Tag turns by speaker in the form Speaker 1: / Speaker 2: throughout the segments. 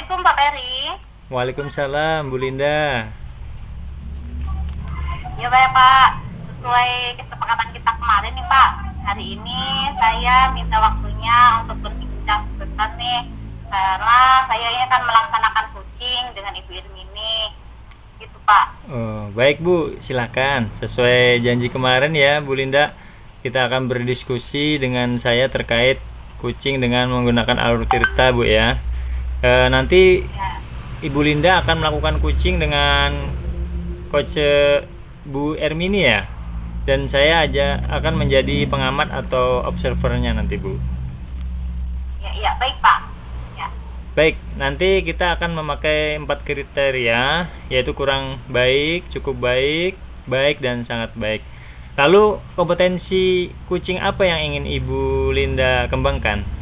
Speaker 1: Assalamualaikum Pak Peri.
Speaker 2: Waalaikumsalam, Bu Linda.
Speaker 1: Ya Pak, ya, Pak. Sesuai kesepakatan kita kemarin nih Pak. Hari ini saya minta waktunya untuk berbincang sebentar nih. Karena saya ini akan melaksanakan coaching dengan Ibu Irmini. Gitu Pak.
Speaker 2: Oh, baik Bu, silakan. Sesuai janji kemarin ya, Bu Linda, kita akan berdiskusi dengan saya terkait kucing dengan menggunakan alur tirta, Bu ya. Nanti
Speaker 1: Ya.
Speaker 2: Ibu Linda akan melakukan kucing dengan coach Bu Ermini ya. Dan saya aja akan menjadi pengamat atau observernya nanti, Bu.
Speaker 1: Ya, iya, baik Pak. Ya.
Speaker 2: Baik, nanti kita akan memakai 4 kriteria, yaitu kurang baik, cukup baik, baik, dan sangat baik. Lalu, kompetensi kucing apa yang ingin Ibu Linda kembangkan?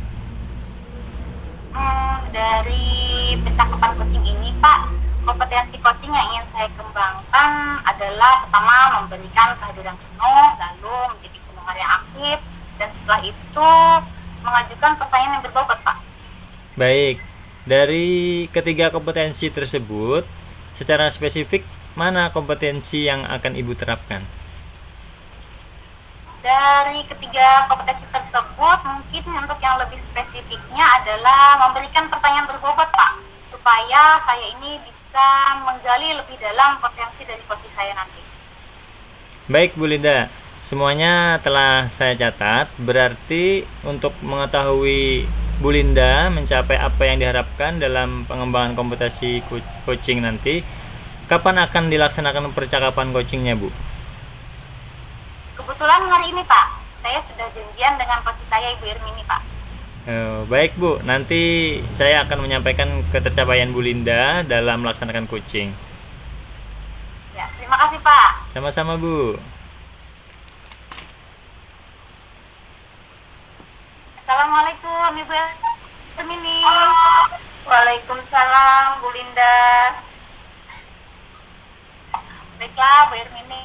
Speaker 1: Dari pencakapan coaching ini Pak, kompetensi coaching yang ingin saya kembangkan adalah pertama memberikan kehadiran penuh, lalu menjadi pendengar yang aktif, dan setelah itu mengajukan pertanyaan yang berbobot Pak.
Speaker 2: Baik, dari ketiga kompetensi tersebut, secara spesifik, mana kompetensi yang akan Ibu terapkan?
Speaker 1: Dari ketiga kompetensi tersebut, mungkin untuk yang lebih spesifiknya adalah memberikan pertanyaan berbobot Pak, supaya saya ini bisa menggali lebih dalam potensi dari coaching saya nanti.
Speaker 2: Baik, Bu Linda. Semuanya telah saya catat. Berarti untuk mengetahui Bu Linda mencapai apa yang diharapkan dalam pengembangan kompetensi coaching nanti, kapan akan dilaksanakan percakapan coachingnya, Bu?
Speaker 1: Kebetulan hari ini Pak, saya sudah janjian dengan coach saya Ibu Irmini Pak.
Speaker 2: Baik, Bu. Nanti saya akan menyampaikan ketercapaian Bu Linda dalam melaksanakan coaching.
Speaker 1: Ya, terima kasih Pak.
Speaker 2: Sama-sama, Bu.
Speaker 1: Assalamualaikum Ibu Irmini.
Speaker 3: Waalaikumsalam Bu Linda.
Speaker 1: Baiklah Bu Irmini,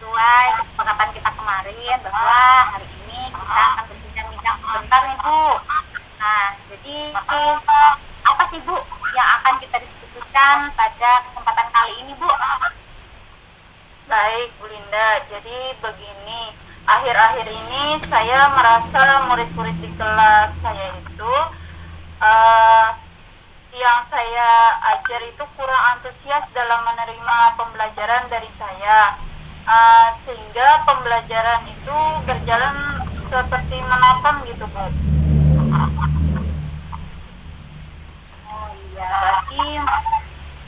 Speaker 1: sesuai kesepakatan kita kemarin bahwa hari ini kita akan berbincang-bincang sebentar nih Bu. Nah, jadi apa sih Bu yang akan kita diskusikan pada kesempatan kali ini Bu?
Speaker 3: Baik Bu Linda, jadi begini, akhir-akhir ini saya merasa murid-murid di kelas saya itu yang saya ajar itu kurang antusias dalam menerima pembelajaran dari saya, sehingga pembelajaran itu berjalan seperti monoton gitu Bu.
Speaker 1: Oh iya, berarti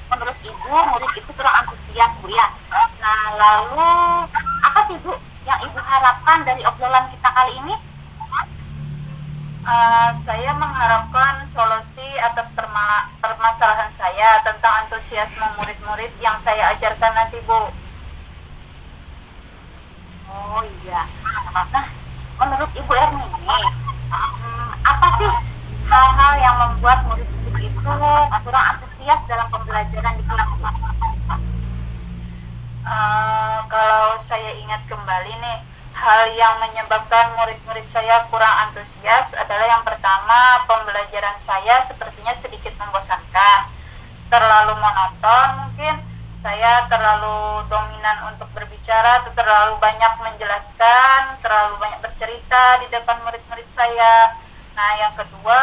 Speaker 1: menurut Ibu murid itu kurang antusias Bu ya. Nah, lalu apa sih Bu yang Ibu harapkan dari obrolan kita kali ini?
Speaker 3: Saya mengharapkan solusi atas permasalahan saya tentang antusiasme murid-murid yang saya ajarkan nanti Bu.
Speaker 1: Oh iya. Nah, menurut Ibu Ermini, apa sih hal-hal yang membuat murid-murid itu kurang antusias dalam pembelajaran di kelas?
Speaker 3: Kalau saya ingat kembali nih, hal yang menyebabkan murid-murid saya kurang antusias adalah yang pertama, pembelajaran saya sepertinya sedikit membosankan, terlalu monoton mungkin, saya terlalu dominan untuk berbicara, terlalu banyak menjelaskan, terlalu banyak bercerita di depan murid-murid saya. Nah, yang kedua,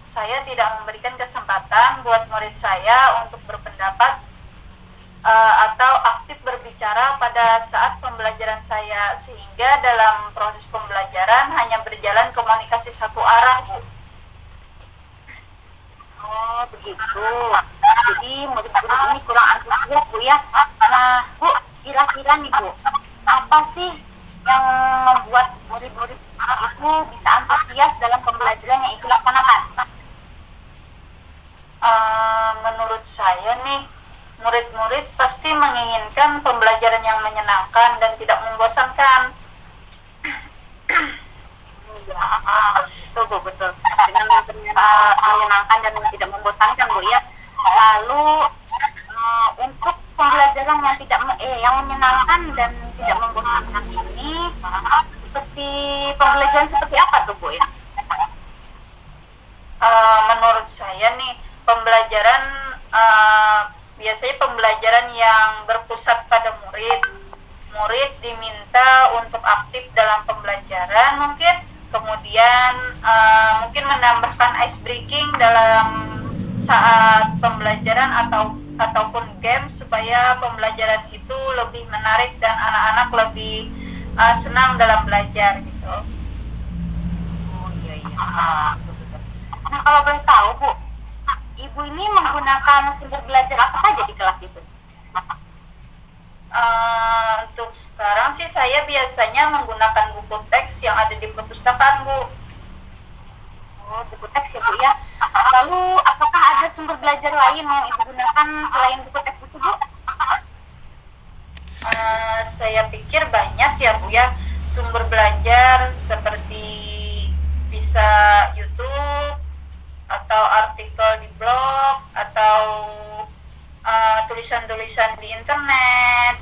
Speaker 3: saya tidak memberikan kesempatan buat murid saya untuk berpendapat atau aktif berbicara pada saat pembelajaran saya, sehingga dalam proses pembelajaran hanya berjalan komunikasi satu arah Bu.
Speaker 1: Oh begitu. Jadi murid-murid ini kurang antusias Bu ya. Nah Bu, kira-kira nih Bu, apa sih yang membuat murid-murid itu bisa antusias dalam pembelajaran yang Ibu laksanakan?
Speaker 3: Menurut saya nih, murid-murid pasti menginginkan pembelajaran yang menyenangkan dan tidak membosankan.
Speaker 1: Iya, betul Bu, betul. Dengan menyenangkan dan tidak membosankan Bu ya. Lalu untuk pembelajaran yang tidak yang menyenangkan dan tidak membosankan ini seperti pembelajaran seperti apa tuh Bu ya?
Speaker 3: Menurut saya diminta untuk aktif dalam pembelajaran mungkin, kemudian mungkin menambahkan ice breaking dalam saat pembelajaran ataupun game supaya pembelajaran itu lebih menarik dan anak-anak lebih senang dalam belajar gitu.
Speaker 1: Oh iya. Betul. Nah kalau boleh tahu Bu, Ibu ini menggunakan sumber belajar apa saja di kelas itu?
Speaker 3: Untuk sekarang sih saya biasanya menggunakan buku teks yang ada di perpustakaan, Bu.
Speaker 1: Oh, buku teks ya Bu ya. Lalu apakah ada sumber belajar lain yang Ibu gunakan selain buku teks itu Bu?
Speaker 3: Saya pikir banyak ya Bu ya, sumber belajar seperti bisa YouTube atau artikel di blog atau tulisan-tulisan di internet,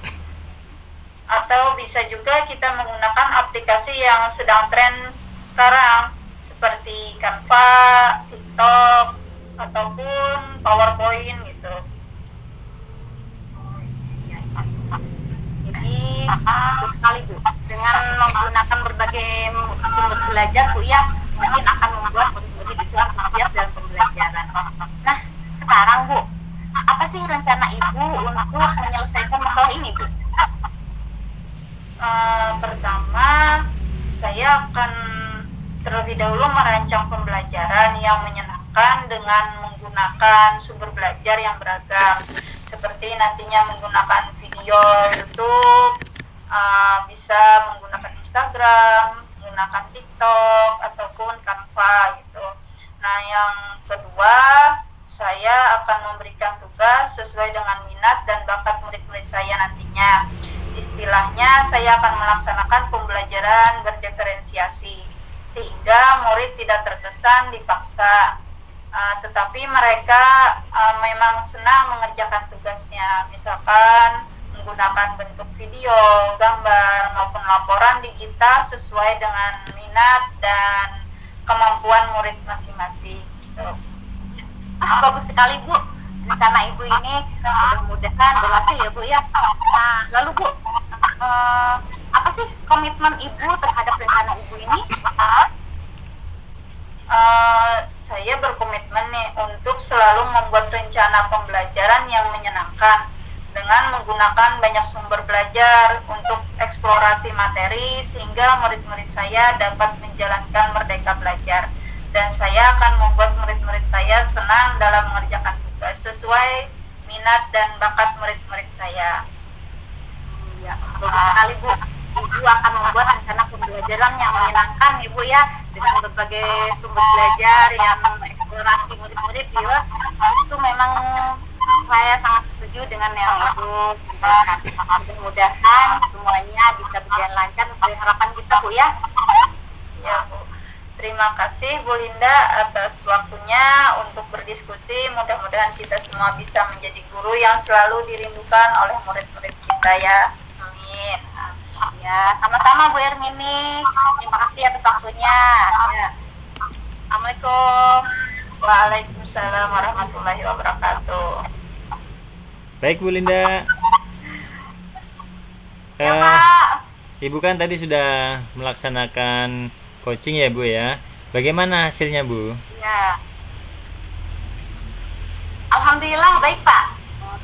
Speaker 3: atau bisa juga kita menggunakan aplikasi yang sedang tren sekarang seperti Canva, TikTok, ataupun PowerPoint gitu.
Speaker 1: Jadi betul sekali Bu, dengan menggunakan berbagai sumber belajar Bu ya, mungkin akan membuat murid-murid itu antusias dalam pembelajaran. Nah sekarang Bu, apa sih rencana Ibu untuk menyelesaikan masalah ini Bu?
Speaker 3: Pertama, saya akan terlebih dahulu merancang pembelajaran yang menyenangkan dengan menggunakan sumber belajar yang beragam, seperti nantinya menggunakan video YouTube, bisa menggunakan Instagram, menggunakan TikTok, ataupun Canva gitu. Nah yang kedua, saya akan memberikan tugas sesuai dengan minat dan bakat murid-murid saya nantinya. Istilahnya saya akan melaksanakan pembelajaran berdiferensiasi sehingga murid tidak terkesan dipaksa, tetapi mereka memang senang mengerjakan tugasnya, misalkan menggunakan bentuk video, gambar maupun laporan digital sesuai dengan minat dan kemampuan murid masing-masing gitu.
Speaker 1: Bagus sekali Bu, rencana Ibu ini mudah-mudahan berhasil ya Bu ya. Nah lalu Bu, apa sih komitmen Ibu terhadap rencana Ibu ini?
Speaker 3: Saya berkomitmen nih untuk selalu membuat rencana pembelajaran yang menyenangkan dengan menggunakan banyak sumber belajar untuk eksplorasi materi sehingga murid-murid saya dapat menjalankan merdeka belajar. Dan saya akan membuat murid-murid saya senang dalam mengerjakan tugas sesuai minat dan bakat murid-murid saya.
Speaker 1: Ya, bagus sekali Bu. Ibu akan membuat rencana pembelajaran yang menyenangkan Ibu ya, dengan berbagai sumber belajar yang eksplorasi murid-murid ya. Itu memang saya sangat setuju dengan yang Ibu katakan. Mudah-mudahan semuanya bisa berjalan lancar sesuai harapan kita Bu ya.
Speaker 3: Ya Bu. Terima kasih Bu Linda atas waktunya untuk berdiskusi. Mudah-mudahan kita semua bisa menjadi guru yang selalu dirindukan oleh murid-murid kita ya. Amin.
Speaker 1: Ya, sama-sama Bu Hermini. Terima kasih atas waktunya. Ya. Assalamualaikum.
Speaker 3: Waalaikumsalam warahmatullahi wabarakatuh.
Speaker 2: Baik Bu Linda.
Speaker 1: Ya Pak.
Speaker 2: Ibu kan tadi sudah melaksanakan coaching ya Bu ya. Bagaimana hasilnya Bu?
Speaker 1: Ya. Alhamdulillah baik Pak.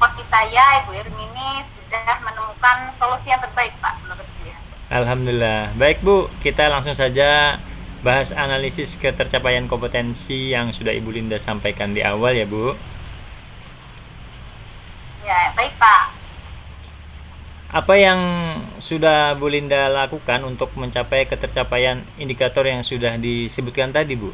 Speaker 1: Coach saya Ibu Hermini sudah menemukan solusi yang terbaik Pak menurut dia.
Speaker 2: Alhamdulillah. Baik Bu, kita langsung saja bahas analisis ketercapaian kompetensi yang sudah Ibu Linda sampaikan di awal ya Bu.
Speaker 1: Ya, baik Pak.
Speaker 2: Apa yang sudah Bu Linda lakukan untuk mencapai ketercapaian indikator yang sudah disebutkan tadi Bu?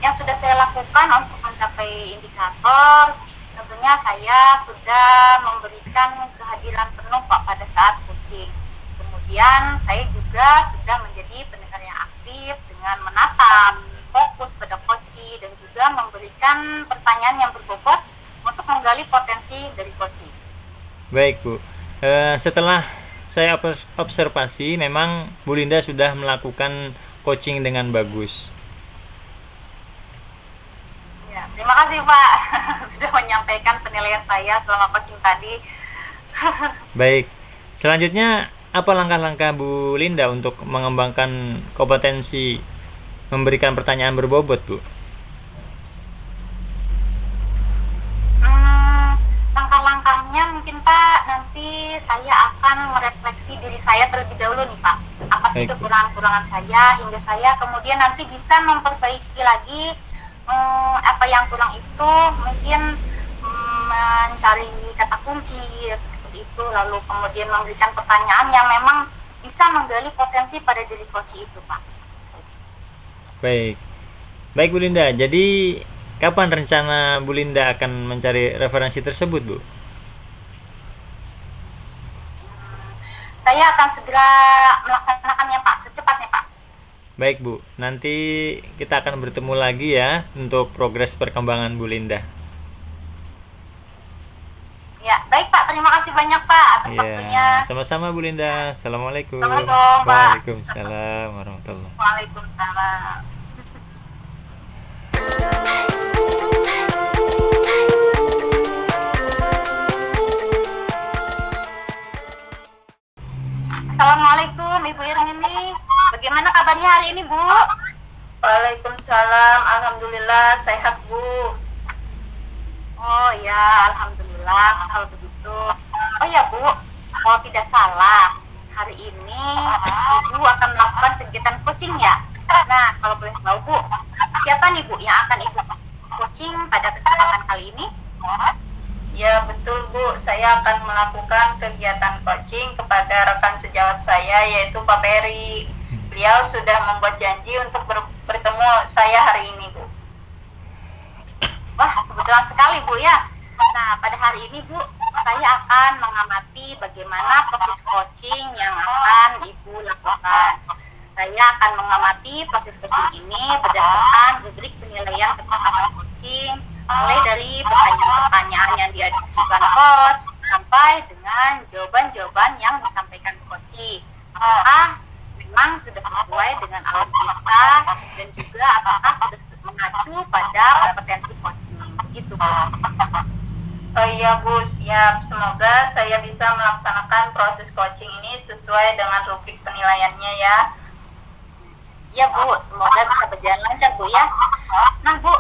Speaker 1: Yang sudah saya lakukan untuk mencapai indikator, tentunya saya sudah memberikan kehadiran penuh Pak pada saat coaching. Kemudian saya juga sudah menjadi pendengar yang aktif dengan menatap, fokus pada coaching dan juga memberikan pertanyaan yang berbobot untuk menggali potensi dari coaching.
Speaker 2: Baik Bu, setelah saya observasi memang Bu Linda sudah melakukan coaching dengan bagus.
Speaker 1: Ya, Terima kasih Pak sudah menyampaikan penilaian saya selama coaching tadi.
Speaker 2: Baik. Selanjutnya apa langkah-langkah Bu Linda untuk mengembangkan kompetensi memberikan pertanyaan berbobot, Bu?
Speaker 1: Langkah-langkahnya mungkin Pak, nanti saya akan merefleksi diri saya terlebih dahulu nih Pak. Apa sih
Speaker 2: Baik, Bu.
Speaker 1: kekurangan-kekurangan saya hingga saya kemudian nanti bisa memperbaiki lagi apa yang kurang itu, mungkin mencari kata kunci atau seperti itu, lalu kemudian memberikan pertanyaan yang memang bisa menggali potensi pada diri coach itu Pak.
Speaker 2: Baik. Baik Bu Linda, jadi kapan rencana Bu Linda akan mencari referensi tersebut, Bu?
Speaker 1: Saya akan segera melaksanakannya Pak, secepatnya Pak.
Speaker 2: Baik Bu, nanti kita akan bertemu lagi ya untuk progres perkembangan Bu Linda.
Speaker 1: Ya, baik Pak, terima kasih banyak Pak atas waktunya.
Speaker 2: Ya, sama-sama Bu Linda. Assalamualaikum.
Speaker 1: Assalamualaikum, Pak.
Speaker 2: Waalaikumsalam warahmatullahi.
Speaker 1: Waalaikumsalam. Assalamualaikum Ibu Irmini. Bagaimana kabarnya hari ini Bu?
Speaker 3: Waalaikumsalam, alhamdulillah sehat Bu.
Speaker 1: Oh ya, alhamdulillah kalau begitu. Oh ya Bu, kalau tidak salah, hari ini Ibu akan melakukan kegiatan coaching ya? Nah, kalau boleh tahu Bu, siapa nih Bu yang akan ikut coaching pada kesempatan kali ini?
Speaker 3: Ya betul Bu, saya akan melakukan kegiatan coaching kepada rekan sejawat saya yaitu Pak Peri. Beliau sudah membuat janji untuk bertemu saya hari ini Bu.
Speaker 1: Wah, kebetulan sekali Bu ya. Nah, pada hari ini Bu, saya akan mengamati bagaimana proses coaching yang akan Ibu lakukan. Saya akan mengamati proses coaching ini berdasarkan rubrik penilaian kecakapan coaching, mulai dari pertanyaan-pertanyaan yang diajukan coach sampai dengan jawaban-jawaban yang disampaikan coach. Apakah memang sudah sesuai dengan alat kita dan juga apakah sudah mengacu pada kompetensi coaching. Begitu Bu.
Speaker 3: Oh iya Bu, siap. Semoga saya bisa melaksanakan proses coaching ini sesuai dengan rubrik penilaiannya ya.
Speaker 1: Ya Bu, semoga bisa berjalan lancar Bu ya. Nah Bu,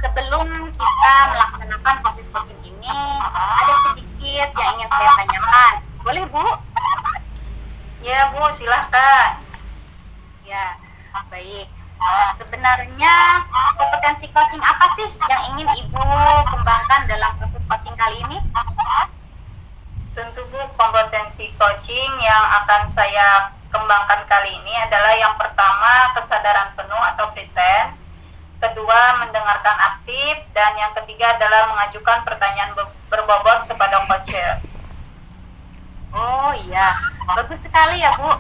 Speaker 1: sebelum kita melaksanakan proses coaching ini, ada sedikit yang ingin saya tanyakan. Boleh Bu?
Speaker 3: Ya Bu, silahkan.
Speaker 1: Ya, baik. Sebenarnya kompetensi coaching apa sih yang ingin Ibu kembangkan dalam proses coaching kali ini?
Speaker 3: Tentu Bu, kompetensi coaching yang akan saya kembangkan kali ini adalah yang pertama kesadaran penuh atau presence, kedua mendengarkan aktif, dan yang ketiga adalah mengajukan pertanyaan berbobot kepada coach.
Speaker 1: Oh iya, bagus sekali ya Bu.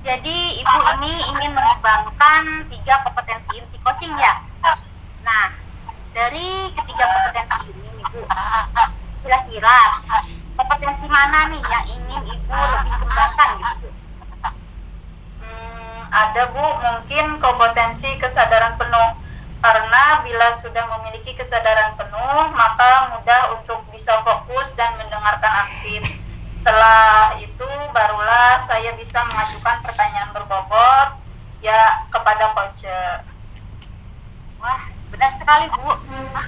Speaker 1: Jadi Ibu ini ingin mengembangkan 3 kompetensi inti coaching ya. Nah, dari ketiga kompetensi ini nih Bu, kira-kira kompetensi mana nih yang ingin Ibu lebih kembangkan gitu?
Speaker 3: Ada Bu, mungkin kompetensi kesadaran penuh. Karena bila sudah memiliki kesadaran penuh, maka mudah untuk bisa fokus dan mendengarkan aktif. Setelah itu barulah saya bisa mengajukan pertanyaan berbobot ya kepada coach.
Speaker 1: Wah, benar sekali Bu.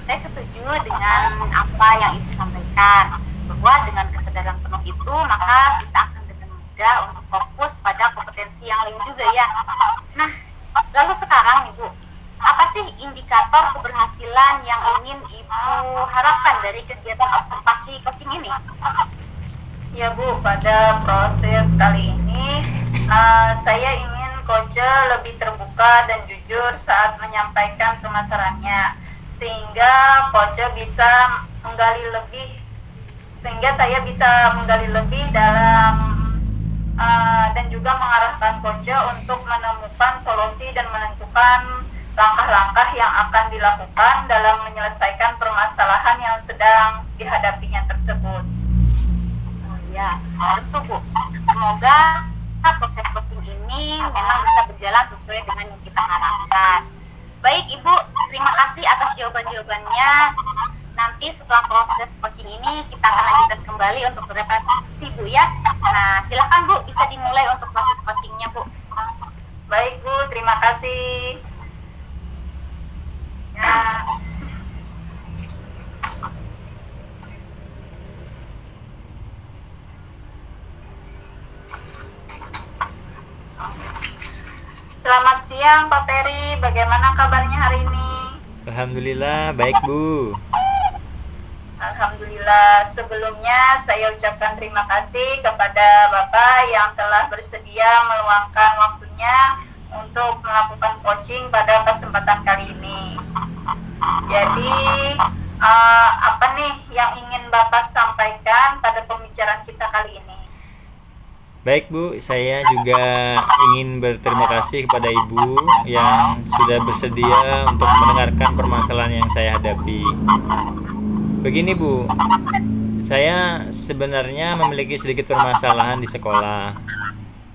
Speaker 1: Saya setuju dengan apa yang Ibu sampaikan, bahwa dengan kesadaran penuh itu maka kita akan dengan mudah untuk fokus pada kompetensi yang lain juga ya. Nah, lalu sekarang nih Bu, apa sih indikator keberhasilan yang ingin Ibu harapkan dari kegiatan observasi coaching ini?
Speaker 3: Ya Bu, pada proses kali ini saya ingin coach lebih terbuka dan jujur saat menyampaikan permasalahannya, sehingga coach bisa menggali lebih, sehingga saya bisa menggali lebih dalam dan juga mengarahkan coach untuk menemukan solusi dan menentukan langkah-langkah yang akan dilakukan dalam menyelesaikan permasalahan yang sedang dihadapinya tersebut.
Speaker 1: Ya, tentu Bu. Semoga proses coaching ini memang bisa berjalan sesuai dengan yang kita harapkan. Baik Ibu, terima kasih atas jawaban-jawabannya. Nanti setelah proses coaching ini kita akan lanjutkan kembali untuk repetisi Bu ya. Nah, silakan Bu, bisa dimulai untuk proses coachingnya Bu.
Speaker 3: Baik Bu, terima kasih.
Speaker 1: Ya.
Speaker 3: Selamat siang Pak Peri, bagaimana kabarnya hari ini?
Speaker 2: Alhamdulillah baik Bu.
Speaker 3: Alhamdulillah, sebelumnya saya ucapkan terima kasih kepada Bapak yang telah bersedia meluangkan waktunya untuk melakukan coaching pada kesempatan kali ini. Jadi, apa nih yang ingin Bapak sampaikan pada pembicaraan kita kali ini?
Speaker 2: Baik Bu, saya juga ingin berterima kasih kepada Ibu yang sudah bersedia untuk mendengarkan permasalahan yang saya hadapi. Begini Bu, saya sebenarnya memiliki sedikit permasalahan di sekolah.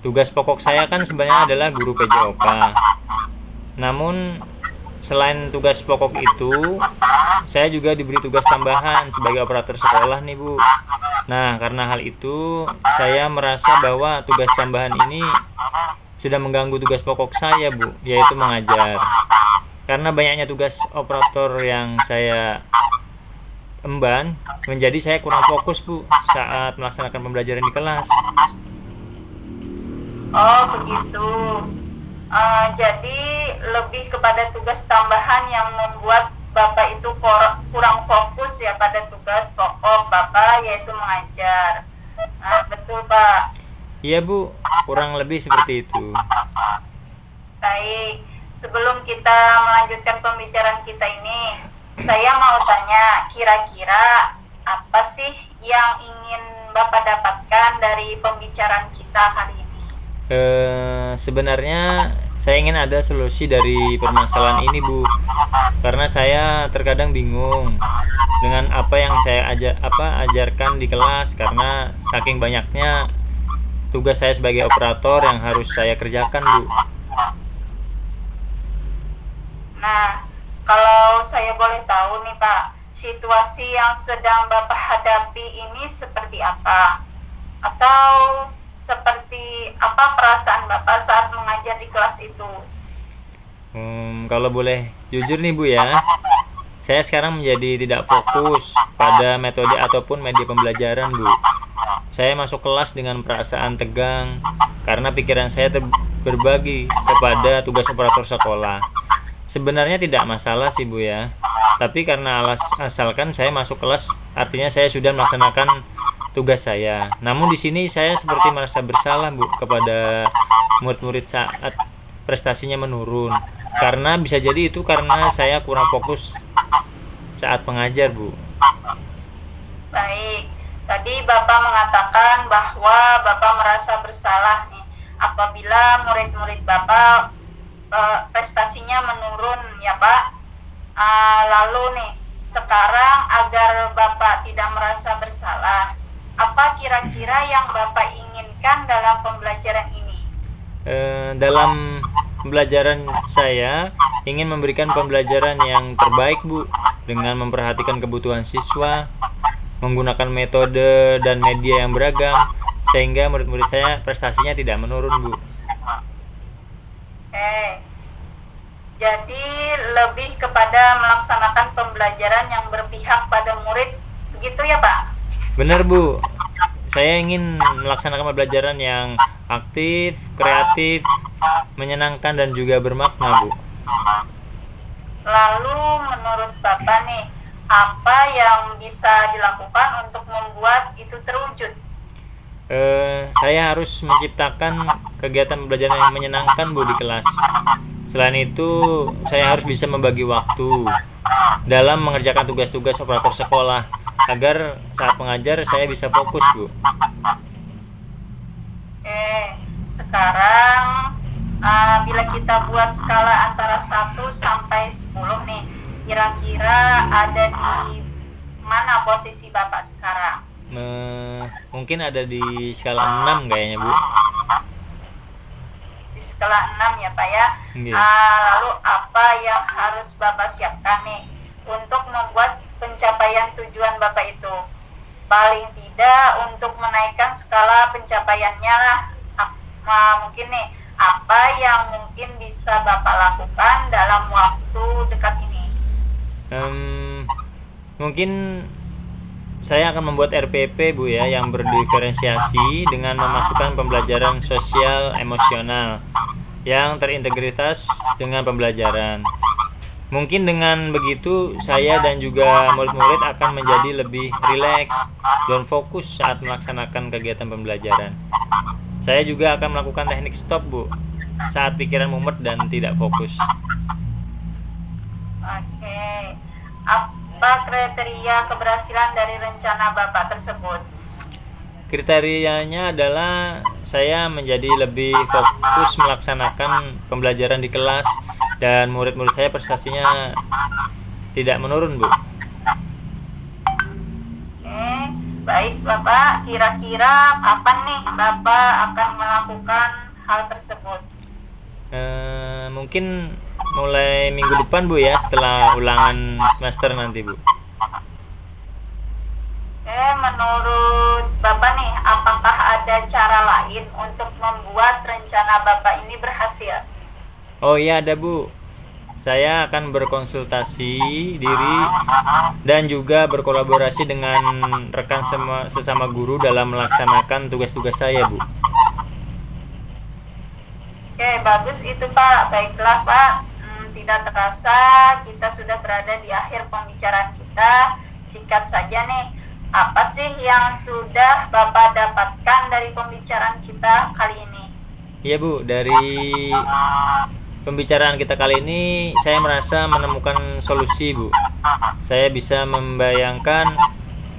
Speaker 2: Tugas pokok saya kan sebenarnya adalah guru PJOK. Namun selain tugas pokok itu, saya juga diberi tugas tambahan sebagai operator sekolah nih Bu. Nah, karena hal itu, saya merasa bahwa tugas tambahan ini sudah mengganggu tugas pokok saya, Bu, yaitu mengajar. Karena banyaknya tugas operator yang saya emban, menjadi saya kurang fokus, Bu, saat melaksanakan pembelajaran di kelas.
Speaker 3: Oh, begitu. Jadi, lebih kepada tugas tambahan yang membuat Bapak itu kurang fokus ya pada tugas pokok Bapak, yaitu mengajar. Nah, betul Pak.
Speaker 2: Iya Bu, kurang lebih seperti itu.
Speaker 3: Baik, sebelum kita melanjutkan pembicaraan kita ini, saya mau tanya, kira-kira apa sih yang ingin Bapak dapatkan dari pembicaraan kita hari ini?
Speaker 2: Sebenarnya saya ingin ada solusi dari permasalahan ini Bu, karena saya terkadang bingung dengan apa yang saya ajarkan di kelas, karena saking banyaknya tugas saya sebagai operator yang harus saya kerjakan Bu.
Speaker 3: Nah, kalau saya boleh tahu nih Pak, situasi yang sedang Bapak hadapi ini seperti apa? Atau seperti apa perasaan Bapak saat mengajar di kelas itu?
Speaker 2: Kalau boleh jujur nih Bu ya, saya sekarang menjadi tidak fokus pada metode ataupun media pembelajaran Bu. Saya masuk kelas dengan perasaan tegang karena pikiran saya berbagi kepada tugas operator sekolah. Sebenarnya tidak masalah sih Bu ya, tapi karena asalkan saya masuk kelas, artinya saya sudah melaksanakan tugas saya. Namun di sini saya seperti merasa bersalah Bu kepada murid-murid saat prestasinya menurun. Karena bisa jadi itu karena saya kurang fokus saat mengajar Bu.
Speaker 3: Baik, tadi Bapak mengatakan bahwa Bapak merasa bersalah nih apabila murid-murid Bapak prestasinya menurun ya Pak. Lalu nih, sekarang agar Bapak tidak merasa bersalah, apa kira-kira yang Bapak inginkan dalam pembelajaran ini?
Speaker 2: Dalam pembelajaran saya ingin memberikan pembelajaran yang terbaik Bu, dengan memperhatikan kebutuhan siswa, menggunakan metode dan media yang beragam, sehingga murid-murid saya prestasinya tidak menurun Bu.
Speaker 3: Jadi lebih kepada melaksanakan pembelajaran yang berpihak pada murid, begitu ya Pak?
Speaker 2: Benar Bu, saya ingin melaksanakan pembelajaran yang aktif, kreatif, menyenangkan dan juga bermakna Bu.
Speaker 3: Lalu menurut Bapak nih, apa yang bisa dilakukan untuk membuat itu terwujud?
Speaker 2: Saya harus menciptakan kegiatan pembelajaran yang menyenangkan Bu di kelas. Selain itu, saya harus bisa membagi waktu dalam mengerjakan tugas-tugas operator sekolah agar saat mengajar saya bisa fokus Bu.
Speaker 3: Sekarang bila kita buat skala antara 1 sampai 10 nih, kira-kira ada di mana posisi Bapak sekarang?
Speaker 2: Mungkin ada di skala 6 kayaknya Bu.
Speaker 3: Di skala 6 ya Pak ya.
Speaker 2: Nggih.
Speaker 3: Lalu apa yang harus Bapak siapkan nih untuk membuat pencapaian tujuan Bapak itu? Paling tidak untuk menaikkan skala pencapaiannya lah. Mungkin nih apa yang mungkin bisa Bapak lakukan dalam waktu dekat ini?
Speaker 2: Mungkin saya akan membuat RPP Bu ya, yang berdiferensiasi dengan memasukkan pembelajaran sosial emosional yang terintegritas dengan pembelajaran. Mungkin dengan begitu saya dan juga murid-murid akan menjadi lebih rileks dan fokus saat melaksanakan kegiatan pembelajaran. Saya juga akan melakukan teknik stop Bu saat pikiran mumet dan tidak fokus.
Speaker 3: Oke. Apa kriteria keberhasilan dari rencana Bapak tersebut?
Speaker 2: Kriterianya adalah saya menjadi lebih fokus melaksanakan pembelajaran di kelas dan murid-murid saya prestasinya tidak menurun Bu.
Speaker 3: Oke, baik Bapak. Kira-kira kapan nih Bapak akan melakukan hal tersebut?
Speaker 2: Mungkin mulai minggu depan Bu ya, setelah ulangan semester nanti Bu.
Speaker 3: Oke, menurut Bapak nih, apakah ada cara lain untuk membuat rencana Bapak ini berhasil?
Speaker 2: Oh iya ada Bu. Saya akan berkonsultasi diri dan juga berkolaborasi dengan rekan sesama guru dalam melaksanakan tugas-tugas saya Bu.
Speaker 3: Oke, bagus itu Pak. Baiklah Pak, tidak terasa kita sudah berada di akhir pembicaraan kita. Singkat saja nih, apa sih yang sudah Bapak dapatkan dari pembicaraan kita kali ini?
Speaker 2: Iya Bu, dari pembicaraan kita kali ini saya merasa menemukan solusi Bu. Saya bisa membayangkan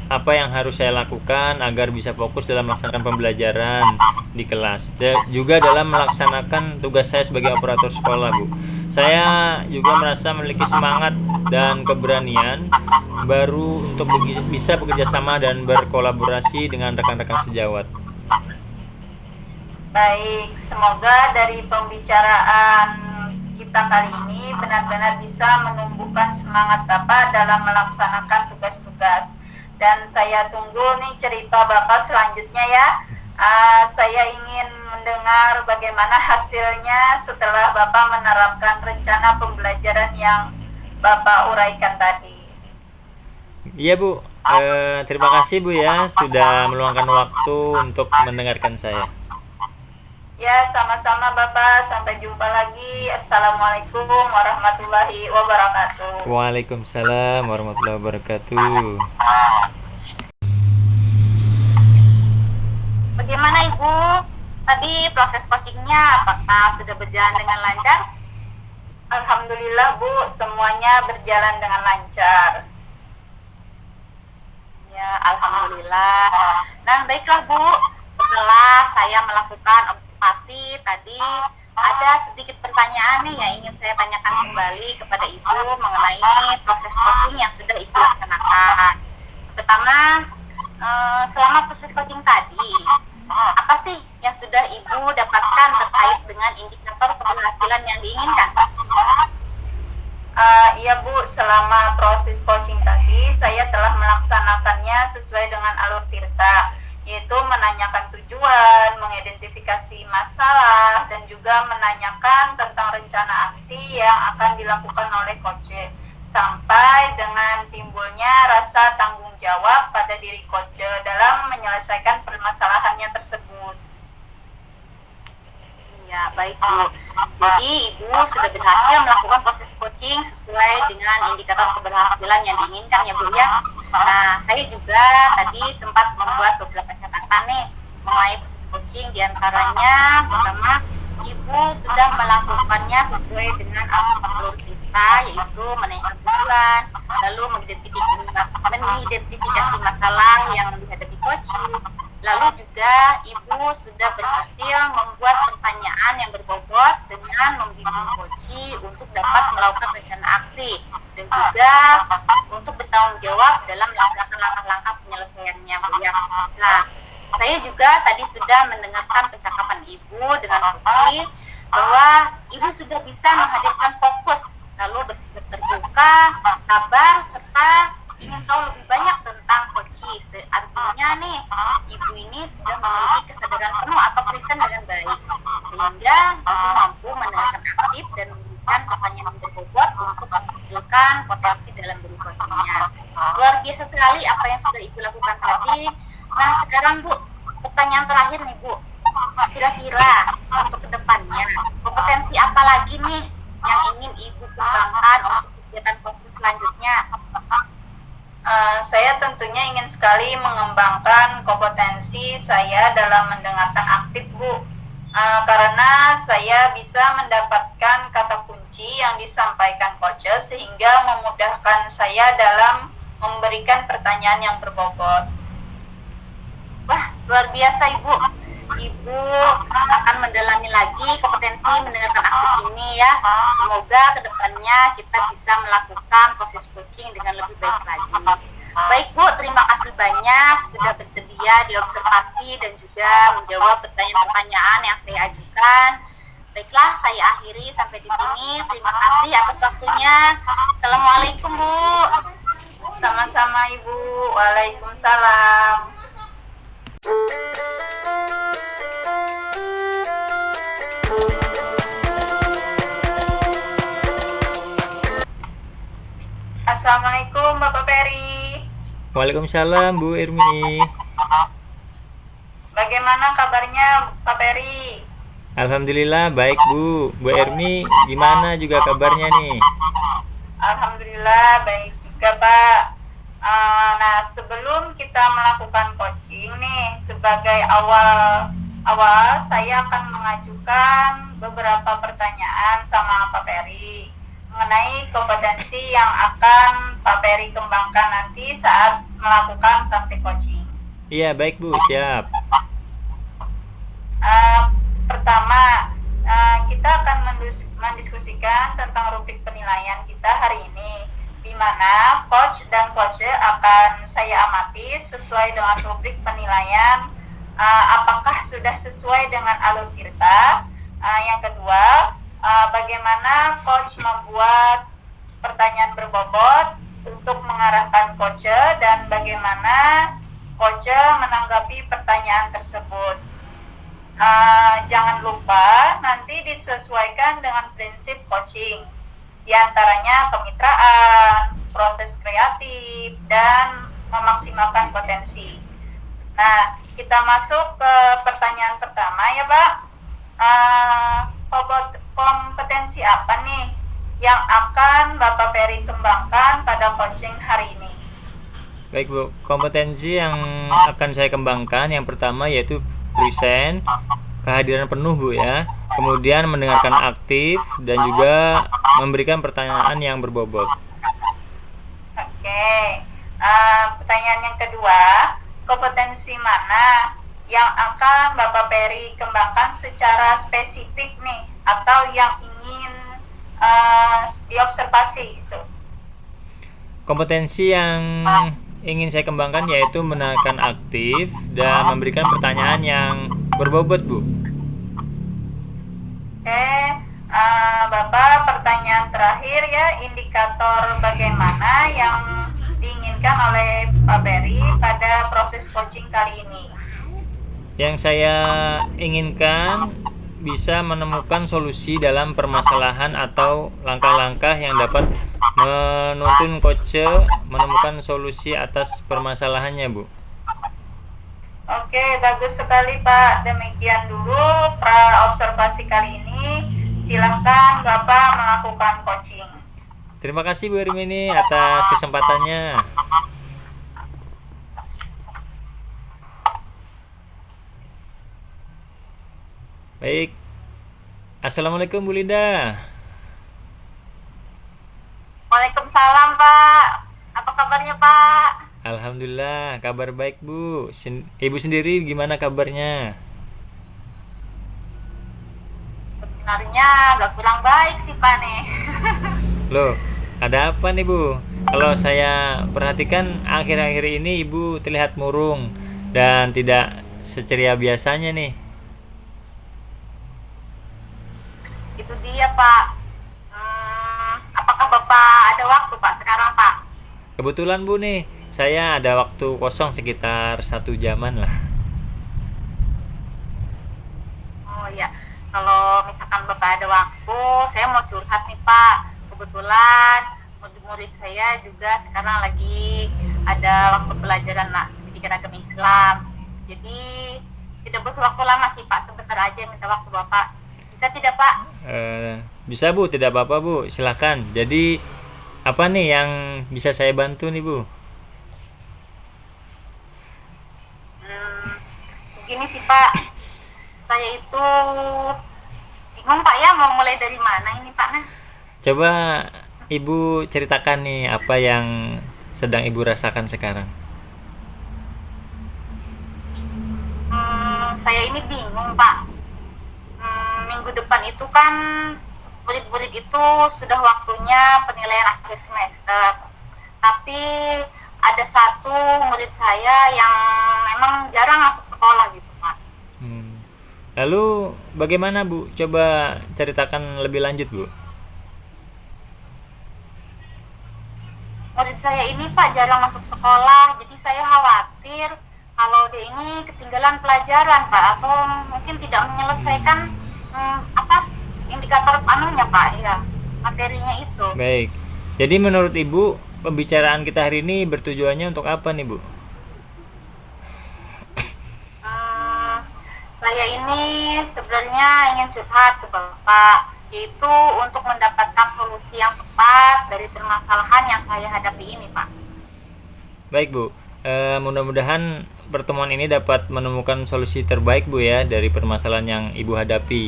Speaker 2: apa yang harus saya lakukan agar bisa fokus dalam melaksanakan pembelajaran di kelas dan juga dalam melaksanakan tugas saya sebagai operator sekolah Bu. Saya juga merasa memiliki semangat dan keberanian baru untuk bisa bekerja sama dan berkolaborasi dengan rekan-rekan sejawat.
Speaker 3: Baik, semoga dari pembicaraan kita kali ini benar-benar bisa menumbuhkan semangat Bapak dalam melaksanakan tugas-tugas. Dan saya tunggu nih cerita Bapak selanjutnya ya. Saya ingin mendengar bagaimana hasilnya setelah Bapak menerapkan rencana pembelajaran yang Bapak uraikan tadi.
Speaker 2: Iya Bu, terima kasih Bu ya sudah meluangkan waktu untuk mendengarkan saya.
Speaker 3: Ya, sama-sama Bapak. Sampai jumpa lagi. Assalamualaikum warahmatullahi wabarakatuh.
Speaker 2: Waalaikumsalam warahmatullahi wabarakatuh.
Speaker 1: Bagaimana Ibu? Tadi proses coachingnya apakah sudah berjalan dengan lancar?
Speaker 3: Alhamdulillah Bu, semuanya berjalan dengan lancar.
Speaker 1: Ya, alhamdulillah. Nah, baiklah Bu. Setelah saya melakukan observasi tadi, ada sedikit pertanyaan nih yang ingin saya tanyakan kembali kepada Ibu mengenai proses coaching yang sudah Ibu laksanakan. Pertama, selama proses coaching tadi, apa sih yang sudah Ibu dapatkan terkait dengan indikator keberhasilan yang diinginkan?
Speaker 3: Iya Bu, selama proses coaching tadi saya telah melaksanakannya sesuai dengan alur Tirta, yaitu menanyakan tujuan, mengidentifikasi masalah, dan juga menanyakan tentang rencana aksi yang akan dilakukan oleh coach, sampai dengan timbulnya rasa tanggung jawab pada diri coach dalam menyelesaikan permasalahannya tersebut.
Speaker 1: Ya, baik Bu. Jadi Ibu sudah berhasil melakukan proses coaching sesuai dengan indikator keberhasilan yang diinginkan ya Bu ya. Nah, saya juga tadi sempat membuat beberapa catatan nih mengenai proses coaching, diantaranya pertama Ibu sudah melakukannya sesuai dengan alur kita, yaitu menanyakan tujuan, lalu mengidentifikasi masalah yang dihadapi coach. Lalu juga Ibu sudah berhasil membuat pertanyaan yang berbobot dengan membimbing coach untuk dapat melakukan rencana aksi dan juga untuk bertanggung jawab dalam melaksanakan langkah-langkah penyelesaiannya Bu ya. Nah, saya juga tadi sudah mendengarkan percakapan Ibu dengan coach bahwa ibu sudah bisa menghadirkan fokus, lalu bersikap terbuka, sabar, serta ingin tahu lebih banyak tentang Koci. Artinya nih, ibu ini sudah memiliki kesadaran penuh atau present dengan baik, sehingga ibu mampu mendengarkan aktif dan memberikan pertanyaan yang berbobot untuk menunjukkan potensi dalam diri Kocinya. Luar biasa sekali apa yang sudah ibu lakukan tadi. Nah sekarang Bu, pertanyaan terakhir nih Bu, kira-kira untuk kedepannya kompetensi apa lagi nih yang ingin ibu kembangkan untuk kegiatan coaching selanjutnya?
Speaker 3: Saya tentunya ingin sekali mengembangkan kompetensi saya dalam mendengarkan aktif, Bu. Karena saya bisa mendapatkan kata kunci yang disampaikan coach sehingga memudahkan saya dalam memberikan pertanyaan yang berbobot.
Speaker 1: Wah, luar biasa Ibu. Ibu akan mendalami lagi kompetensi mendengarkan aktif ini ya. Semoga kedepannya kita bisa melakukan proses coaching dengan lebih baik lagi. Baik Bu, terima kasih banyak sudah bersedia diobservasi dan juga menjawab pertanyaan-pertanyaan yang saya ajukan. Baiklah, saya akhiri sampai di sini. Terima kasih atas waktunya. Assalamualaikum Bu.
Speaker 3: Sama-sama Ibu. Waalaikumsalam. Assalamualaikum Bapak Peri.
Speaker 2: Waalaikumsalam Bu Irmi.
Speaker 3: Bagaimana kabarnya Pak Peri?
Speaker 2: Alhamdulillah baik Bu. Bu Irmi gimana juga kabarnya nih?
Speaker 3: Alhamdulillah baik juga Pak. Nah sebelum kita melakukan coaching nih, sebagai awal saya akan mengajukan beberapa pertanyaan sama Pak Peri mengenai kompetensi yang akan Pak Peri kembangkan nanti saat melakukan praktik coaching.
Speaker 2: Iya baik Bu, siap.
Speaker 3: Pertama, kita akan mendiskusikan tentang rubrik penilaian kita hari ini, di mana coach dan coach akan saya amati sesuai dengan rubrik penilaian apakah sudah sesuai dengan alur Tirta. Yang kedua, bagaimana coach membuat pertanyaan berbobot untuk mengarahkan coach dan bagaimana coach menanggapi pertanyaan tersebut. Jangan lupa nanti disesuaikan dengan prinsip coaching, diantaranya kemitraan, proses kreatif, dan memaksimalkan potensi. Nah, kita masuk ke pertanyaan pertama ya Pak. Kompetensi apa nih yang akan Bapak Peri kembangkan pada coaching hari ini?
Speaker 2: Baik Bu, kompetensi yang akan saya kembangkan yang pertama yaitu present, kehadiran penuh Bu ya. Kemudian mendengarkan aktif dan juga memberikan pertanyaan yang berbobot.
Speaker 3: Oke. Pertanyaan yang kedua, kompetensi mana yang akan Bapak Peri kembangkan secara spesifik nih atau yang ingin diobservasi itu?
Speaker 2: Kompetensi yang ingin saya kembangkan yaitu mendengarkan aktif dan memberikan pertanyaan yang berbobot Bu.
Speaker 3: Oke, Bapak, pertanyaan terakhir ya, indikator bagaimana yang diinginkan oleh Pak Peri pada proses coaching kali ini?
Speaker 2: Yang saya inginkan bisa menemukan solusi dalam permasalahan atau langkah-langkah yang dapat menuntun coach menemukan solusi atas permasalahannya Bu.
Speaker 3: Oke, bagus sekali Pak. Demikian dulu pra observasi kali ini. Silahkan Bapak melakukan coaching.
Speaker 2: Terima kasih Bu Hermini atas kesempatannya. Baik. Assalamualaikum Bu Linda.
Speaker 1: Waalaikumsalam Pak. Apa kabarnya Pak?
Speaker 2: Alhamdulillah, kabar baik Bu. Ibu sendiri gimana kabarnya?
Speaker 1: Sebenarnya gak kurang baik sih Pak nih.
Speaker 2: Loh, ada apa nih Bu? Kalau saya perhatikan akhir-akhir ini Ibu terlihat murung dan tidak seceria biasanya nih.
Speaker 1: Itu dia Pak. Apakah Bapak ada waktu Pak sekarang Pak?
Speaker 2: Kebetulan Bu nih, saya ada waktu kosong sekitar 1 jaman lah.
Speaker 1: Oh ya, kalau misalkan Bapak ada waktu, saya mau curhat nih Pak. Kebetulan murid-murid saya juga sekarang lagi ada waktu pelajaran pendidikan agama Islam. Jadi tidak butuh waktu lama sih Pak, sebentar aja minta waktu Bapak. Bisa tidak Pak?
Speaker 2: Bisa Bu, tidak apa-apa Bu, silakan. Jadi apa nih yang bisa saya bantu nih Bu?
Speaker 1: Begini sih Pak, saya itu bingung Pak ya mau mulai dari mana ini Pak.
Speaker 2: Coba Ibu ceritakan nih apa yang sedang Ibu rasakan sekarang.
Speaker 1: Saya ini bingung Pak. Minggu depan itu kan murid-murid itu sudah waktunya penilaian akhir semester. Tapi ada satu murid saya yang memang jarang masuk sekolah gitu Pak.
Speaker 2: Lalu bagaimana Bu? Coba ceritakan lebih lanjut Bu.
Speaker 1: Murid saya ini Pak jarang masuk sekolah, jadi saya khawatir kalau dia ini ketinggalan pelajaran Pak, atau mungkin tidak menyelesaikan indikator Pak ya, materinya itu.
Speaker 2: Baik. Jadi menurut Ibu, pembicaraan kita hari ini bertujuannya untuk apa nih Bu?
Speaker 1: Saya ini sebenarnya ingin curhat ke Bapak, yaitu untuk mendapatkan solusi yang tepat dari permasalahan yang saya hadapi ini Pak.
Speaker 2: Baik Bu, mudah-mudahan pertemuan ini dapat menemukan solusi terbaik Bu ya dari permasalahan yang Ibu hadapi.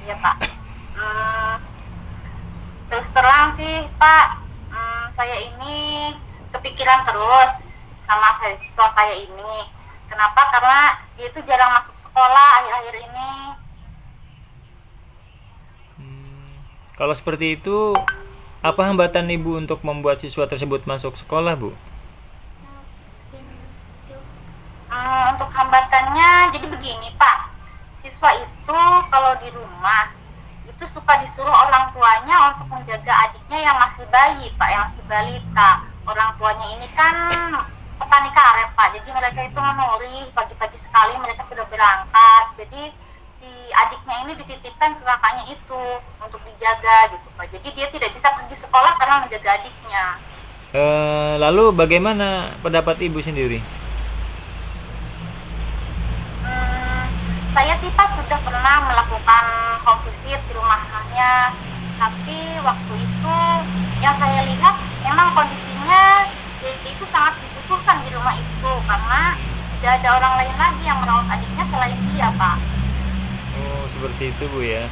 Speaker 1: Iya Pak. Terus terang sih Pak, saya ini kepikiran terus sama siswa saya ini. Kenapa? Karena dia itu jarang masuk sekolah akhir-akhir ini.
Speaker 2: Kalau seperti itu, apa hambatan Ibu untuk membuat siswa tersebut masuk sekolah Bu?
Speaker 1: Untuk hambatannya jadi begini Pak, siswa itu kalau di rumah itu suka disuruh orang tuanya untuk menjaga adiknya yang masih bayi Pak, yang masih balita. Orang tuanya ini kan petani karet Pak, jadi mereka itu menuri pagi-pagi sekali mereka sudah berangkat. Jadi si adiknya ini dititipkan ke kakaknya itu untuk dijaga gitu Pak. Jadi dia tidak bisa pergi sekolah karena menjaga adiknya.
Speaker 2: Lalu bagaimana pendapat Ibu sendiri?
Speaker 1: Saya sih Pak sudah pernah melakukan home visit di rumahnya, tapi waktu itu yang saya lihat memang kondisinya itu sangat dibutuhkan di rumah itu karena tidak ada orang lain lagi yang merawat adiknya selain dia Pak.
Speaker 2: Oh seperti itu Bu ya.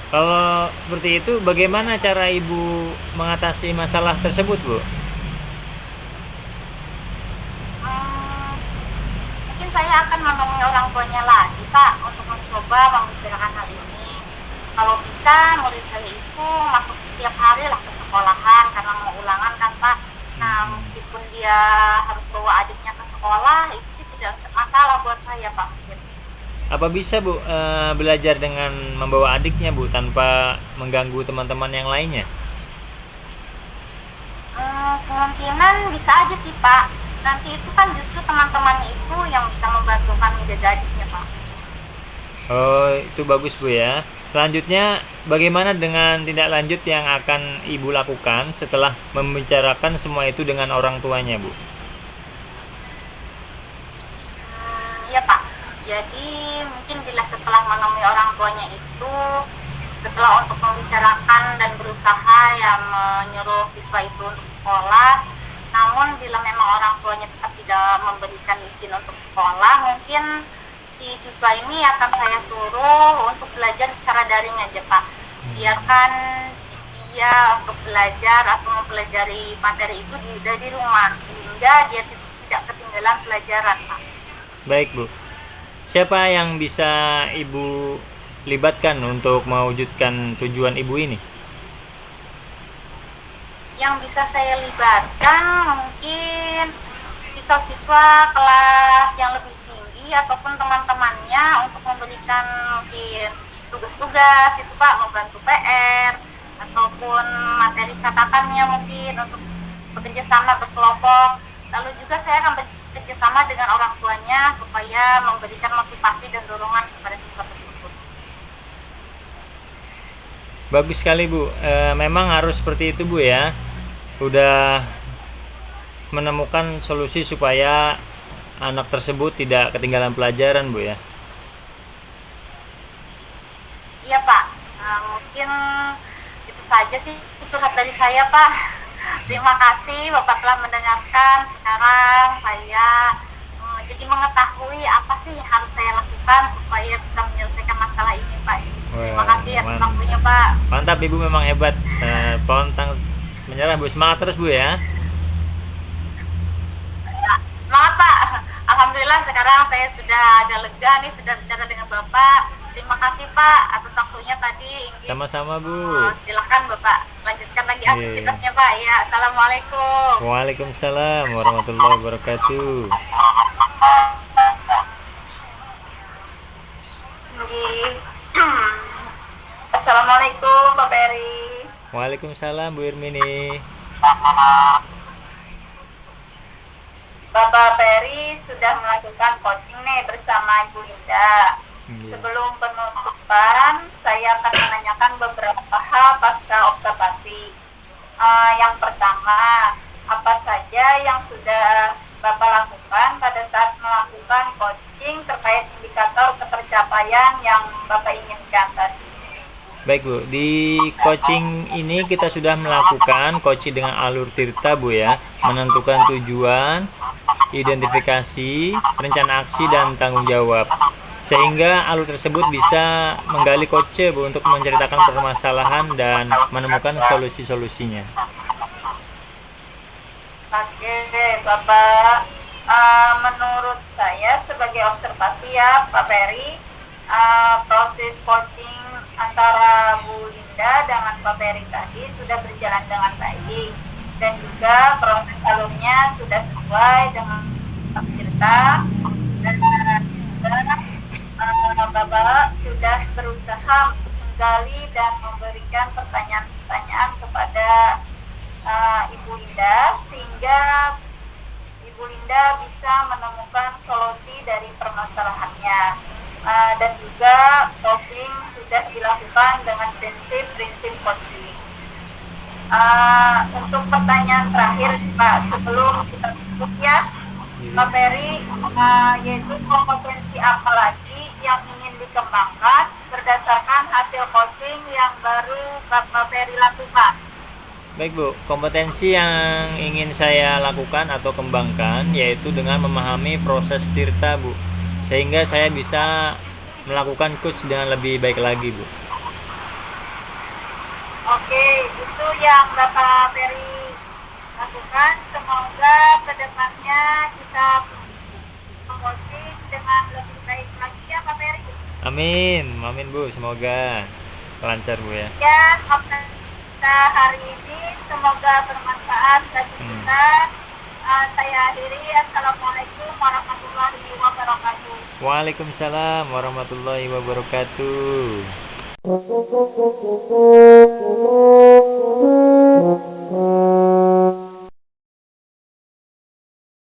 Speaker 2: Kalau seperti itu bagaimana cara Ibu mengatasi masalah tersebut Bu?
Speaker 1: Mungkin saya akan menemui orang tuanya lagi Pak untuk mencoba membicarakan hal ini. Kalau bisa murid saya itu masuk setiap hari lah ke sekolahan karena mau ulangan kan Pak. Nah meskipun dia harus bawa adiknya ke sekolah itu sih tidak masalah buat saya Pak.
Speaker 2: Apa bisa Bu belajar dengan membawa adiknya Bu tanpa mengganggu teman-teman yang lainnya?
Speaker 1: Kemungkinan bisa aja sih Pak. Nanti itu kan justru teman-temannya itu yang bisa membantukan menjaga adiknya Pak.
Speaker 2: Oh itu bagus Bu ya. Selanjutnya bagaimana dengan tindak lanjut yang akan Ibu lakukan setelah membicarakan semua itu dengan orang tuanya Bu?
Speaker 1: Iya Pak. Jadi mungkin bila setelah menemui orang tuanya itu, setelah untuk membicarakan dan berusaha yang menyuruh siswa itu untuk sekolah, namun bila memang orang tuanya tetap tidak memberikan izin untuk sekolah, mungkin si siswa ini akan saya suruh untuk belajar secara daring aja Pak. Biarkan dia untuk belajar atau mempelajari materi itu dari rumah, sehingga dia tidak ketinggalan pelajaran Pak.
Speaker 2: Baik Bu. Siapa yang bisa Ibu libatkan untuk mewujudkan tujuan Ibu ini?
Speaker 1: Yang bisa saya libatkan mungkin siswa-siswa kelas yang lebih tinggi ataupun teman-temannya untuk memberikan memberikan mungkin tugas-tugas itu Pak, membantu PR ataupun materi catatannya mungkin untuk bekerja sama berkelompok. Lalu juga saya akan bekerja sama dengan orang tuanya supaya memberikan motivasi dan dorongan kepada siswa tersebut.
Speaker 2: Bagus sekali Bu. Memang harus seperti itu Bu ya. Udah menemukan solusi supaya anak tersebut tidak ketinggalan pelajaran Bu ya.
Speaker 1: Iya Pak. Mungkin itu saja sih curhat dari saya Pak. Terima kasih Bapak telah mendengarkan. Sekarang saya jadi mengetahui apa sih yang harus saya lakukan supaya bisa menyelesaikan masalah ini Pak. Terima kasih atas waktunya Pak.
Speaker 2: Mantap Ibu, memang hebat. Pontang menyerah Bu, semangat terus Bu ya.
Speaker 1: Semangat Pak. Alhamdulillah sekarang saya sudah agak lega nih, sudah bicara dengan Bapak. Terima kasih Pak atas waktunya tadi.
Speaker 2: Sama-sama Bu.
Speaker 1: Silakan Bapak lanjutkan lagi aktivitasnya Pak. Ya, assalamualaikum.
Speaker 2: Waalaikumsalam warahmatullahi wabarakatuh.
Speaker 3: Assalamualaikum Pak Peri.
Speaker 2: Waalaikumsalam Bu Irmini.
Speaker 3: Bapak Peri sudah melakukan coaching nih bersama Ibu Linda. Sebelum penutupan, saya akan menanyakan beberapa hal pasca observasi. Yang pertama, apa saja yang sudah Bapak lakukan pada saat melakukan coaching terkait indikator ketercapaian yang Bapak inginkan tadi?
Speaker 2: Baik Bu, di coaching ini kita sudah melakukan coaching dengan alur tirta Bu ya, menentukan tujuan, identifikasi, rencana aksi dan tanggung jawab. Sehingga alur tersebut bisa menggali coach Bu untuk menceritakan permasalahan dan menemukan solusi-solusinya.
Speaker 3: Oke, Bapak. Menurut saya sebagai observasi ya, Pak Peri, proses coaching antara Bu Linda dengan Pak Peri tadi sudah berjalan dengan baik dan juga proses alurnya sudah sesuai dengan cerita dan Bapak sudah berusaha menggali dan memberikan pertanyaan-pertanyaan kepada Ibu Linda sehingga Ibu Linda bisa menemukan solusi dari permasalahannya. Dan juga coaching sudah dilakukan dengan prinsip-prinsip coaching. Untuk pertanyaan terakhir Pak, sebelum kita tutup ya, Pak Peri, yaitu kompetensi apa lagi yang ingin dikembangkan berdasarkan hasil coaching yang baru Bapak Peri lakukan?
Speaker 2: Baik Bu, kompetensi yang ingin saya lakukan atau kembangkan yaitu dengan memahami proses tirta Bu, sehingga saya bisa melakukan coach dengan lebih baik lagi Bu.
Speaker 3: Oke, itu yang Bapak Peri lakukan. Semoga kedepannya kita coaching dengan lebih baik lagi ya Pak Peri.
Speaker 2: Amin, amin Bu, semoga lancar Bu ya.
Speaker 3: Ya, kita hari ini semoga bermanfaat bagi kita. Saya akhiri. Assalamualaikum warahmatullahi wabarakatuh.
Speaker 2: Waalaikumsalam warahmatullahi wabarakatuh.